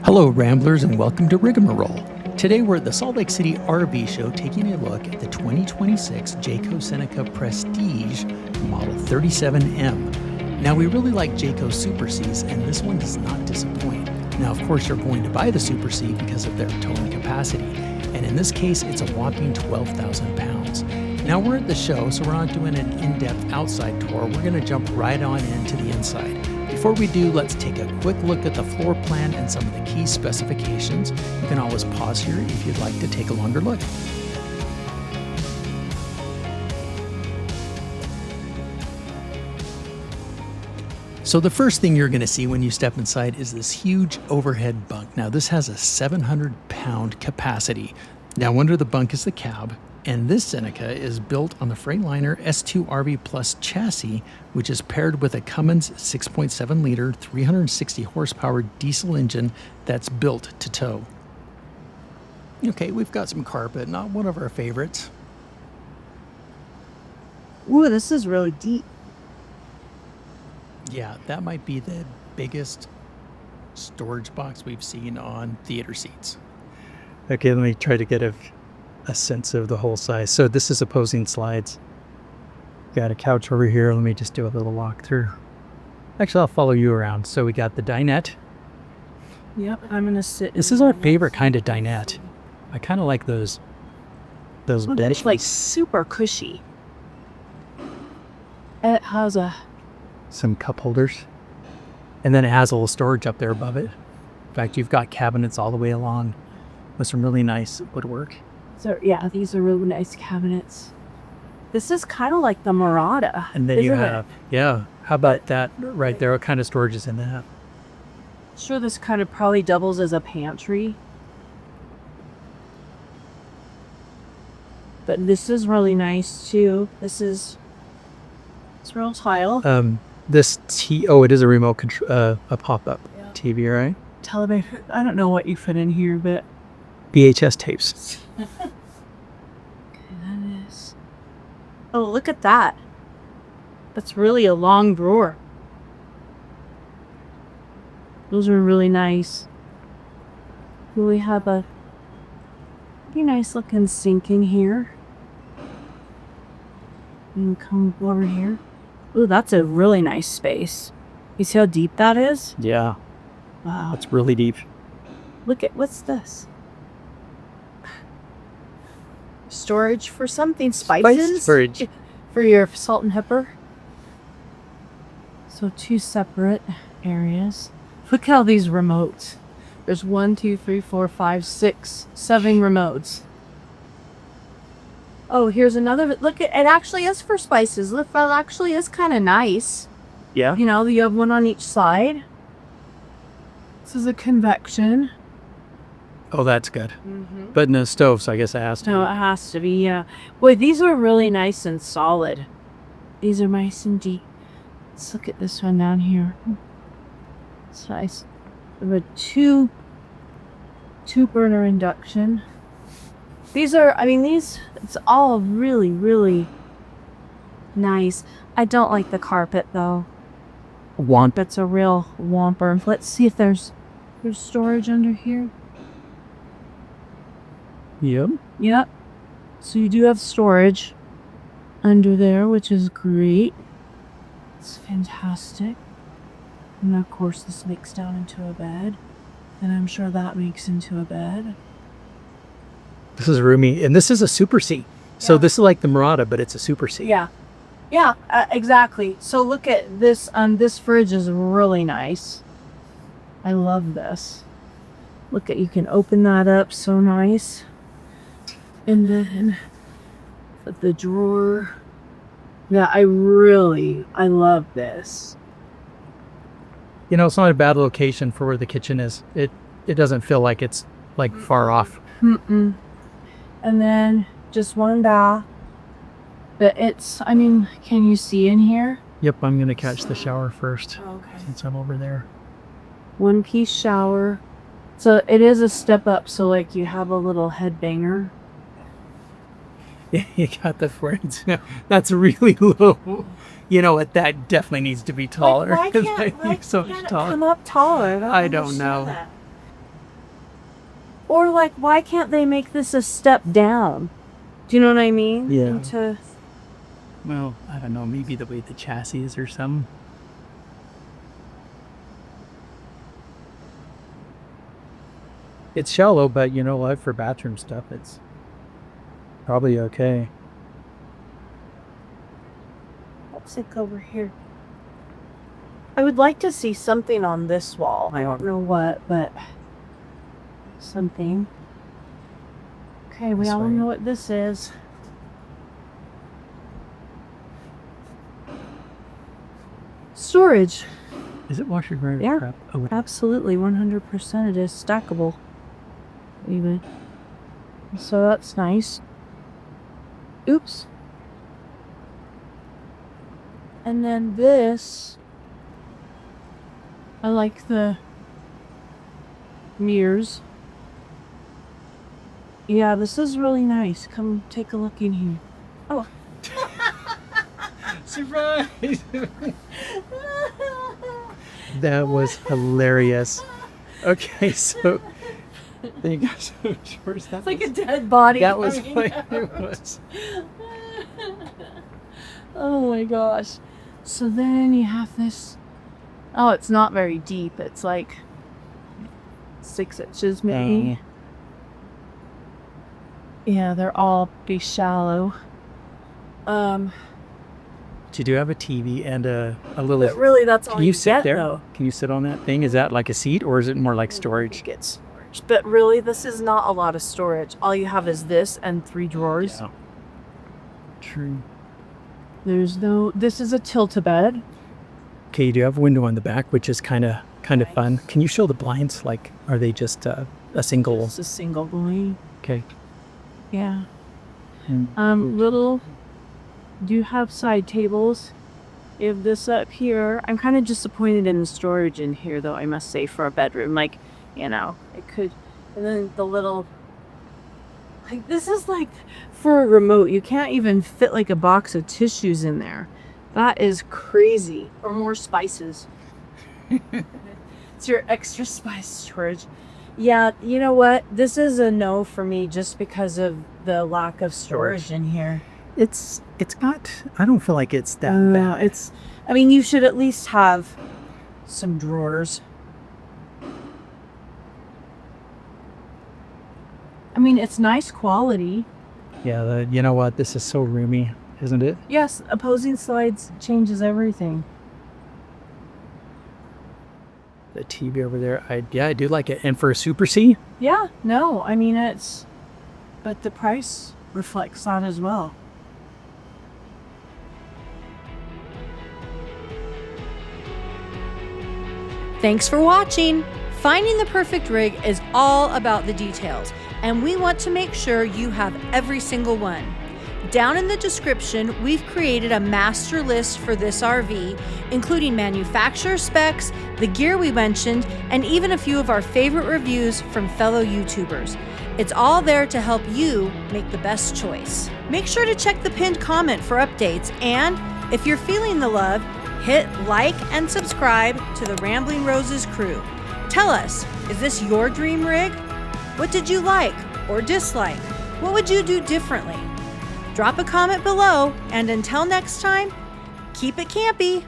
Hello Ramblers and welcome to Rigmarole. Today we're at the Salt Lake City RV show taking a look at the 2026 Jayco Seneca Prestige Model 37M. Now we really like Jayco Super Cs and this one does not disappoint. Now of course you're going to buy the Super C because of their towing capacity, and in this case it's a whopping 12,000 pounds. Now we're at the show, so we're not doing an in-depth outside tour, we're going to jump right on into the inside. Before we do, let's take a quick look at the floor plan and some of the key specifications. You can always pause here if you'd like to take a longer look. So the first thing you're going to see when you step inside is this huge overhead bunk. Now this has a 700-pound capacity. Now under the bunk is the cab. And this Seneca is built on the Freightliner S2RV Plus chassis, which is paired with a Cummins 6.7-liter, 360 horsepower diesel engine that's built to tow. Okay, we've got some carpet, not one of our favorites. Ooh, this is really deep. Yeah, that might be the biggest storage box we've seen on theater seats. Okay, let me try to get a sense of the whole size. So this is opposing slides. Got a couch over here. Let me just do a little walkthrough. Actually, I'll follow you around. So we got the dinette. Yep, I'm gonna sit. This is our favorite kind of dinette. I kind of like those bench. It's like super cushy. It has some cup holders. And then it has a little storage up there above it. In fact, you've got cabinets all the way along with some really nice woodwork. So yeah, these are really nice cabinets. This is kind of like the Murata. And then you have, yeah, how about that right there? What kind of storage is in that? Sure, this kind of probably doubles as a pantry. But this is really nice too. It's real tile. It is a remote control, a pop-up TV, right? Television. I don't know what you fit in here, but VHS tapes. that is. Oh, look at that. That's really a long drawer. Those are really nice. We have a pretty nice looking sink in here. And come over here. Ooh, that's a really nice space. You see how deep that is? Yeah. Wow. That's really deep. Look at, what's this? Storage for something, spices? Storage. For your salt and pepper. So 2 separate areas. Look at all these remotes. There's 1, 2, 3, 4, 5, 6, 7 remotes. Oh, here's another. Look, it actually is for spices. Look, that actually is kind of nice. Yeah. You know, you have one on each side. This is a convection. Oh, that's good. But no stove, so I guess it has to. No, it has to be, yeah. Boy, these are really nice and solid. These are nice and deep. Let's look at this one down here. It's nice. We have a two burner induction. These are, it's all really, really nice. I don't like the carpet though. It's a real whomper. Let's see if there's storage under here. Yep. So you do have storage under there, which is great. It's fantastic. And of course this makes down into a bed. And I'm sure that makes into a bed. This is roomy. And this is a Super C. So this is like the Murata, but it's a Super C. Yeah. Yeah, exactly. So look at this. This fridge is really nice. I love this. Look at, you can open that up, so nice. And then the drawer. Yeah, I love this. You know, it's not a bad location for where the kitchen is. It doesn't feel like it's like far off. And then just one bath. But can you see in here? Yep, I'm going to catch the shower first. Okay. Since I'm over there. 1-piece shower. So it is a step up, so like you have a little head banger. Yeah, you got the friends. That's really low. You know what? That definitely needs to be taller. Why can't so much taller. come up taller? I don't know. Or like, why can't they make this a step down? Do you know what I mean? Yeah. Into, Well, I don't know. Maybe the way the chassis is or something. It's shallow, but you know what? For bathroom stuff, it's probably okay. what's it over here? I would like to see something on this wall. I don't know what, but something. Okay, we This all way. know what this is. Storage. Is it washer dryer? Yeah. Crap. Oh, Absolutely, 100% it is stackable. Even. So that's nice. Oops. And then this. I like the mirrors. Yeah, this is really nice. Come take a look in here. Oh. surprise! That was hilarious. Okay, so then you got some shorts. It's like a dead body. That was coming like out. it was. Oh my gosh. So then you have this. Oh, it's not very deep. It's like 6 inches maybe. Yeah, they're all pretty shallow. But you do have a TV and a little. But really, that's all Can you sit get, there? though. Can you sit on that thing? Is that like a seat or is it more like storage? Get storage. But really, this is not a lot of storage. All you have is this and 3 drawers. Yeah. True. There's no. This is a tilt-a-bed. Okay, you do have a window on the back, which is kind of fun. Can you show the blinds? Like, are they just a single? It's a single blind. Okay. Yeah. Mm. Little. Do have side tables. You have this up here. I'm kind of disappointed in the storage in here, though, I must say, for a bedroom. Like, you know, it could. And then the little. Like, this is like for a remote. You can't even fit like a box of tissues in there. That is crazy. Or more spices. It's your extra spice storage. Yeah, you know what? This is a no for me just because of the lack of storage in here. It's not. I don't feel like it's that bad. It's. I mean, you should at least have some drawers. I mean, it's nice quality. Yeah. You know what? This is so roomy, isn't it? Yes, opposing slides changes everything. The TV over there. I do like it. And for a Super C, Yeah, no, I mean, it's. But the price reflects that as well. Thanks for watching. Finding the perfect rig is all about the details, and we want to make sure you have every single one. Down in the description, we've created a master list for this RV, including manufacturer specs, the gear we mentioned, and even a few of our favorite reviews from fellow YouTubers. It's all there to help you make the best choice. Make sure to check the pinned comment for updates, and if you're feeling the love, hit like and subscribe to the Rambling Roses crew. Tell us, is this your dream rig? What did you like or dislike? What would you do differently? Drop a comment below, and until next time, keep it campy.